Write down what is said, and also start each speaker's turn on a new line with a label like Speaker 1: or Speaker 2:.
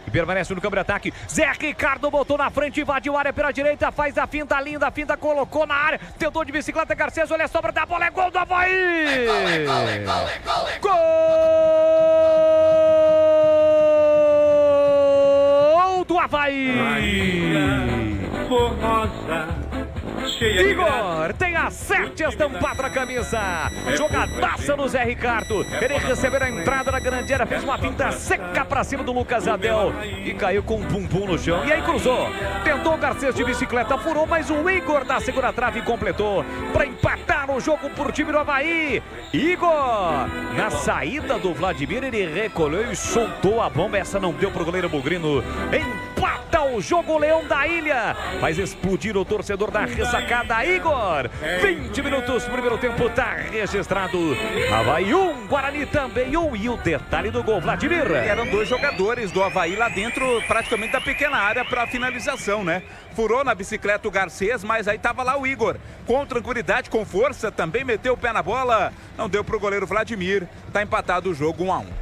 Speaker 1: e permanece no campo de ataque. Zé Ricardo botou na frente, invadiu a área pela direita, faz a finta linda, a finta colocou na área, tentou de bicicleta, Garcês, olha a sobra da bola, é gol do Avaí! Gol do Avaí! Igor tem a 7 estampado na camisa. Jogadaça no Zé Ricardo. Ele recebeu a entrada na grande área, fez uma pinta seca pra cima do Lucas Adel e caiu com um bumbum no chão. E aí cruzou. Tentou o Garcês de bicicleta, furou, mas o Igor da segunda trave completou para empatar o jogo por time do Avaí. Igor, na saída do Vladimir, ele recolheu e soltou a bomba. Essa não deu pro goleiro Bugrino. Empata o jogo, o Leão da Ilha. Faz explodir o torcedor da ressacada, Igor. 20 minutos, primeiro tempo, tá registrado. Avaí 1, Guarani também 1. E o detalhe do gol, Vladimir.
Speaker 2: Eram dois jogadores do Avaí lá dentro, praticamente da pequena área para finalização, né? Furou na bicicleta o Garcês, mas aí tava lá o Igor. Com tranquilidade, com força, também meteu o pé na bola. Não deu pro goleiro Vladimir. Tá empatado o jogo 1-1.